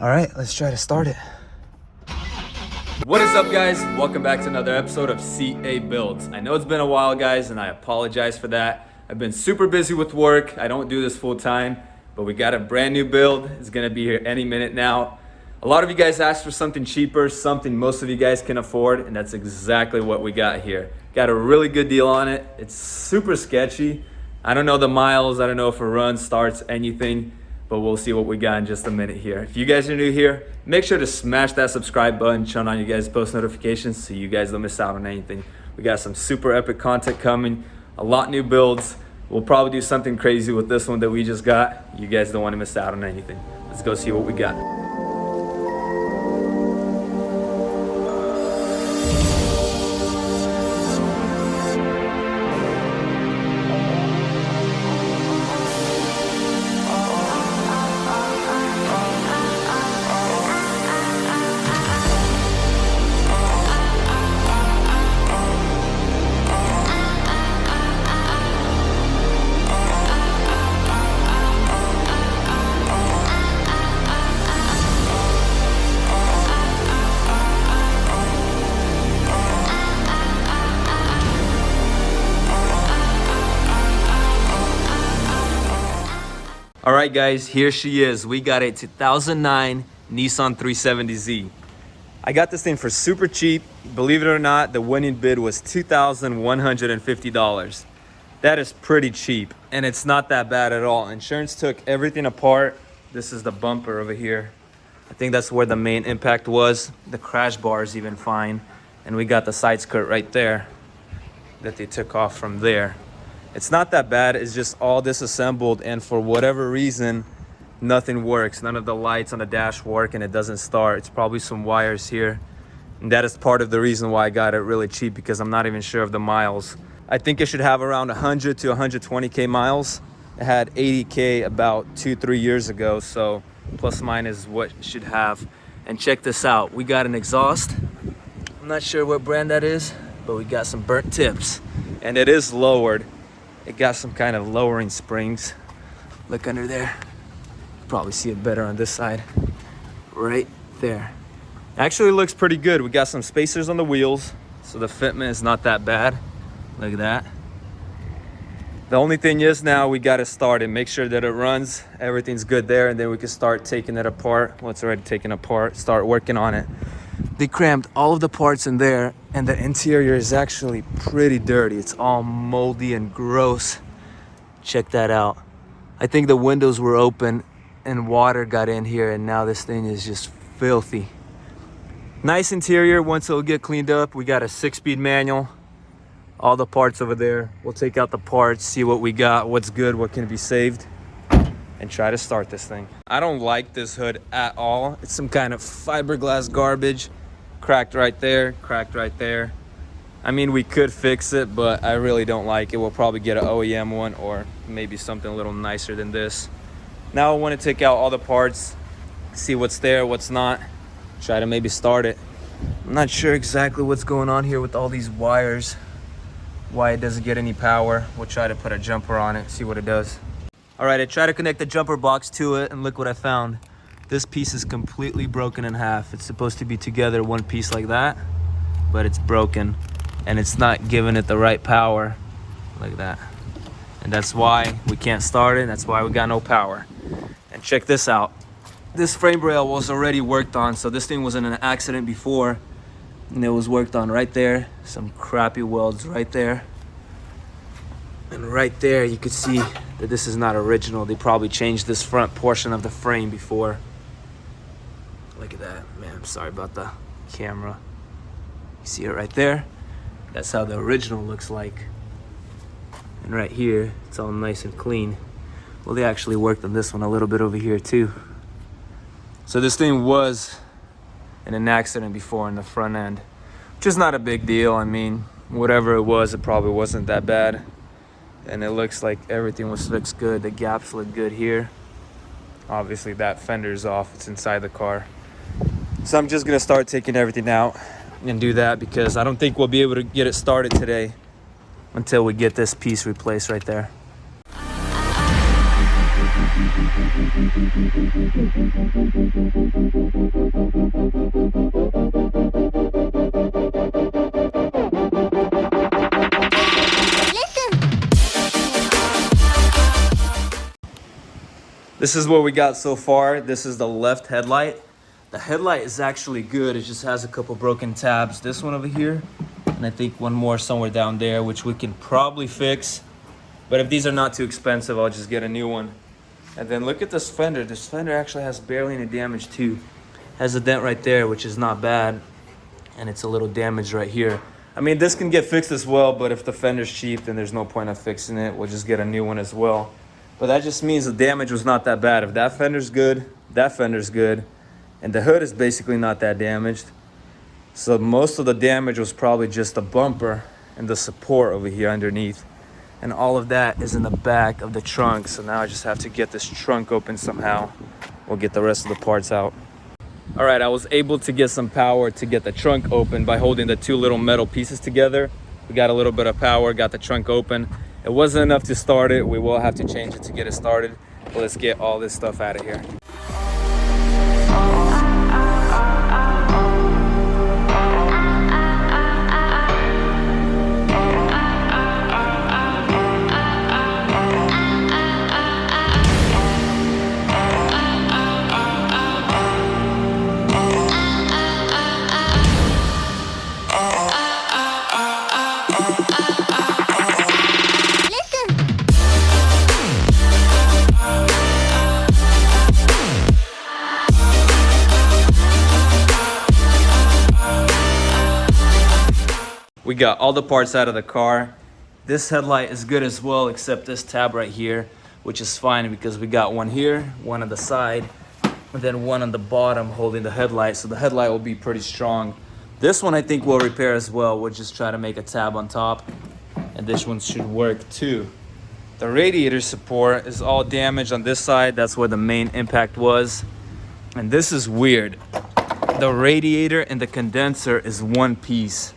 All right, let's try to start it. What is up, guys? Welcome back to another episode of CA Buildz. I know it's been a while, guys, and I apologize for that. I've been super busy with work. I don't do this full time, but we got a brand new build. It's gonna be here any minute now. A lot of you guys asked for something cheaper, something most of you guys can afford, and that's exactly what we got here. Got a really good deal on it. It's super sketchy. I don't know the miles. I don't know if it runs, starts, anything, but we'll see what we got in just a minute here. If you guys are new here, make sure to smash that subscribe button, turn on you guys' post notifications so you guys don't miss out on anything. We got some super epic content coming, a lot new builds. We'll probably do something crazy with this one that we just got. You guys don't want to miss out on anything. Let's go see what we got. All right, guys, here she is. We got a 2009 Nissan 370Z. I got this thing for super cheap. Believe it or not, the winning bid was $2,150. That is pretty cheap, and it's not that bad at all. Insurance took everything apart. This is the bumper over here. I think that's where the main impact was. The crash bar is even fine. And we got the side skirt right there that they took off from there. It's not that bad, it's just all disassembled, and for whatever reason, nothing works. None of the lights on the dash work and it doesn't start. It's probably some wires here. And that is part of the reason why I got it really cheap, because I'm not even sure of the miles. I think it should have around 100 to 120K miles. It had 80K about 2-3 years ago, so plus minus what it should have. And check this out, we got an exhaust. I'm not sure what brand that is, but we got some burnt tips. And it is lowered. It got some kind of lowering springs. Look under there. Probably see it better on this side. Right there. Actually looks pretty good. We got some spacers on the wheels, so the fitment is not that bad. Look at that. The only thing is now we got to start it. Make sure that it runs. Everything's good there, and then we can start taking it apart. Well, it's already taken apart. Start working on it. They crammed all of the parts in there, and the interior is actually pretty dirty. It's all moldy and gross. Check that out. I think the windows were open and water got in here, and now this thing is just filthy. Nice interior. Once it'll get cleaned up, we got a 6-speed manual. All the parts over there. We'll take out the parts, see what we got, what's good, what can be saved, and try to start this thing. I don't like this hood at all. It's some kind of fiberglass garbage. Cracked right there, cracked right there. I mean, we could fix it, but I really don't like it. We'll probably get an OEM one or maybe something a little nicer than this. Now I want to take out all the parts, see what's there, what's not, try to maybe start it. I'm not sure exactly what's going on here with all these wires, why it doesn't get any power. We'll try to put a jumper on it, see what it does. All right, I tried to connect the jumper box to it, and look what I found. This piece is completely broken in half. It's supposed to be together one piece like that, but it's broken, and it's not giving it the right power. Like that. And that's why we can't start it. That's why we got no power. And check this out. This frame rail was already worked on, so this thing was in an accident before, and it was worked on right there. Some crappy welds right there. And right there, you could see that this is not original. They probably changed this front portion of the frame before. Look at that, man, I'm sorry about the camera. You see it right there? That's how the original looks like. And right here, it's all nice and clean. Well, they actually worked on this one a little bit over here too. So this thing was in an accident before in the front end, which is not a big deal. I mean, whatever it was, it probably wasn't that bad. And it looks like everything looks good. The gaps look good here. Obviously that fender's off, it's inside the car. So I'm just gonna start taking everything out and do that, because I don't think we'll be able to get it started today until we get this piece replaced right there. This is what we got so far. This is the left headlight. The headlight is actually good. It just has a couple broken tabs. This one over here, and I think one more somewhere down there, which we can probably fix. But if these are not too expensive, I'll just get a new one. And then look at this fender. This fender actually has barely any damage too. Has a dent right there, which is not bad. And it's a little damaged right here. I mean, this can get fixed as well, but if the fender's cheap, then there's no point of fixing it. We'll just get a new one as well. But that just means the damage was not that bad. If that fender's good, that fender's good. And the hood is basically not that damaged. So most of the damage was probably just the bumper and the support over here underneath. And all of that is in the back of the trunk. So now I just have to get this trunk open somehow. We'll get the rest of the parts out. All right, I was able to get some power to get the trunk open by holding the two little metal pieces together. We got a little bit of power, got the trunk open. It wasn't enough to start it. We will have to change it to get it started. But let's get all this stuff out of here. We got all the parts out of the car. This headlight is good as well, except this tab right here, which is fine because we got one here, one on the side, and then one on the bottom holding the headlight. So the headlight will be pretty strong. This one I think we'll repair as well. We'll just try to make a tab on top, and this one should work too. The radiator support is all damaged on this side. That's where the main impact was. And this is weird. The radiator and the condenser is one piece.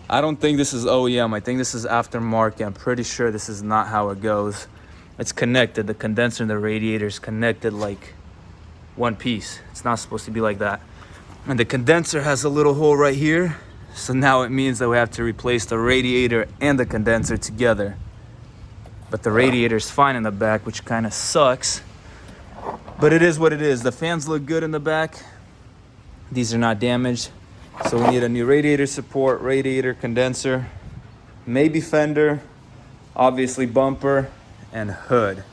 I don't think this is OEM. I think this is aftermarket. I'm pretty sure this is not how it goes. It's connected. The condenser and the radiator is connected like one piece. It's not supposed to be like that. And the condenser has a little hole right here. So now it means that we have to replace the radiator and the condenser together. But the radiator is fine in the back, which kind of sucks. But it is what it is. The fans look good in the back. These are not damaged. So we need a new radiator support, radiator, condenser, maybe fender, obviously bumper, and hood.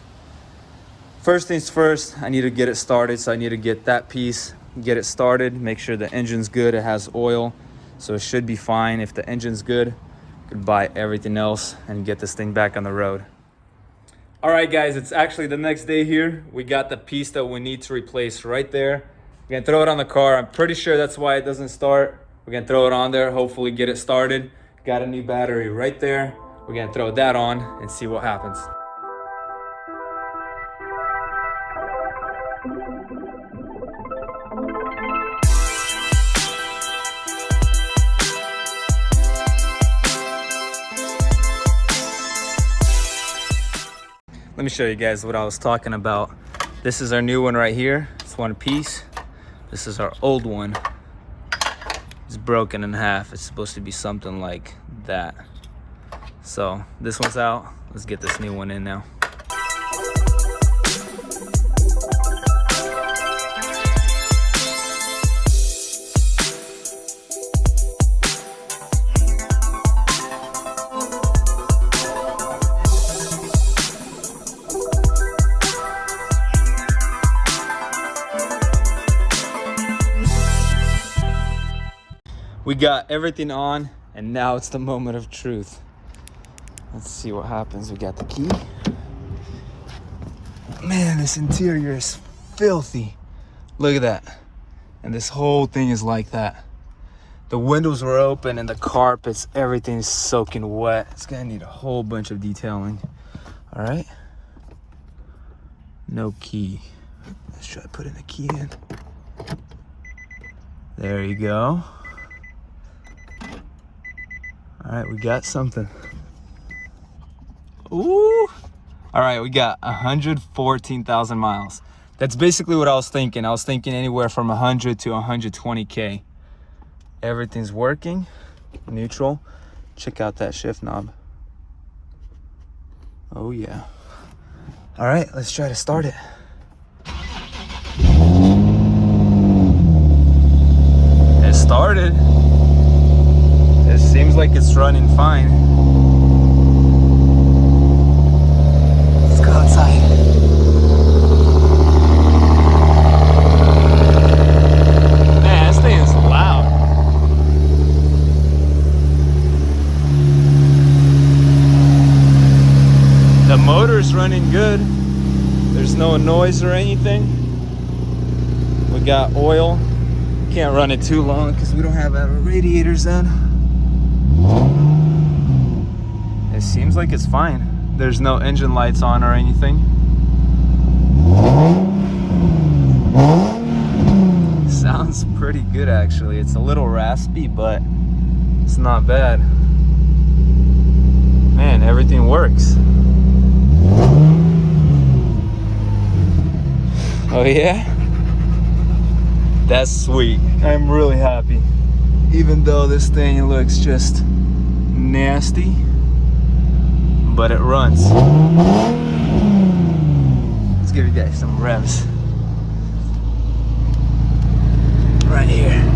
First things first, I need to get it started. So I need to get that piece, get it started, make sure the engine's good, it has oil. So it should be fine. If the engine's good, I could buy everything else and get this thing back on the road. All right, guys, it's actually the next day here. We got the piece that we need to replace right there. We're gonna throw it on the car. I'm pretty sure that's why it doesn't start. We're gonna throw it on there, hopefully get it started. Got a new battery right there. We're gonna throw that on and see what happens. Let me show you guys what I was talking about. This is our new one right here. It's one piece. This is our old one. It's broken in half. It's supposed to be something like that. So this one's out. Let's get this new one in now. We got everything on, and now it's the moment of truth. Let's see what happens. We got the key. Man, this interior is filthy. Look at that. And this whole thing is like that. The windows were open and the carpets, everything is soaking wet. It's gonna need a whole bunch of detailing. All right. No key. Let's try putting the key in. There you go. All right, we got something. Ooh, All right, we got 114,000 miles. That's basically what I was thinking. I was thinking anywhere from 100 to 120K. Everything's working. Neutral. Check out that shift knob. Oh yeah. All right, let's try to start it. It started. It seems like it's running fine. Let's go outside. Man, this thing is loud. The motor's running good. There's no noise or anything. We got oil. Can't run it too long because we don't have our radiators in. It seems like it's fine. There's no engine lights on or anything. Sounds pretty good actually. It's a little raspy, but it's not bad. Man, everything works. Oh yeah? That's sweet. I'm really happy. Even though this thing looks just nasty, but it runs. Let's give you guys some revs. Right here.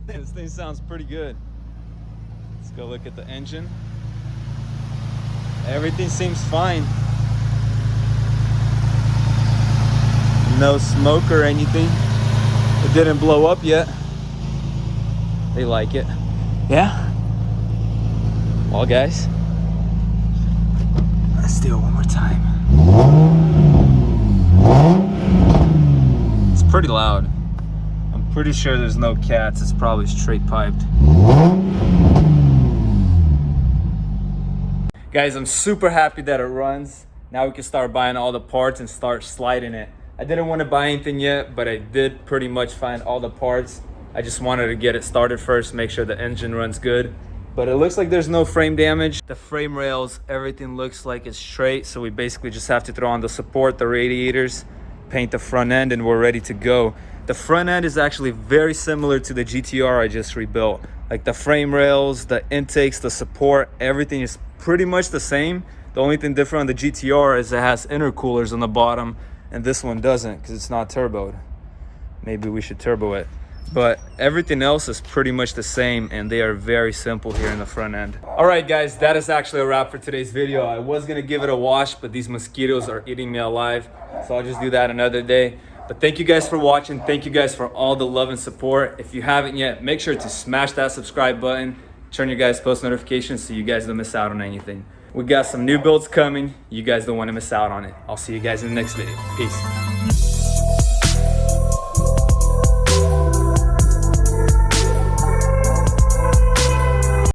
This thing sounds pretty good. Let's go look at the engine. Everything seems fine. No smoke or anything. It didn't blow up yet. They like it. Yeah? Well, guys, let's do it one more time. It's pretty loud. I'm pretty sure there's no cats. It's probably straight piped. Guys, I'm super happy that it runs. Now we can start buying all the parts and start sliding it. I didn't want to buy anything yet, but I did pretty much find all the parts. I just wanted to get it started first, make sure the engine runs good. But it looks like there's no frame damage. The frame rails, everything looks like it's straight. So we basically just have to throw on the support, the radiators, paint the front end, and we're ready to go. The front end is actually very similar to the GTR I just rebuilt. Like the frame rails, the intakes, the support, everything is pretty much the same. The only thing different on the GTR is it has intercoolers on the bottom, and this one doesn't because it's not turboed. Maybe we should turbo it. But everything else is pretty much the same, and they are very simple here in the front end. All right, guys, that is actually a wrap for today's video. I was gonna give it a wash, but these mosquitoes are eating me alive, so I'll just do that another day. But thank you guys for watching. Thank you guys for all the love and support. If you haven't yet, make sure to smash that subscribe button, turn your guys' post notifications so you guys don't miss out on anything. We got some new builds coming. You guys don't want to miss out on it. I'll see you guys in the next video. Peace.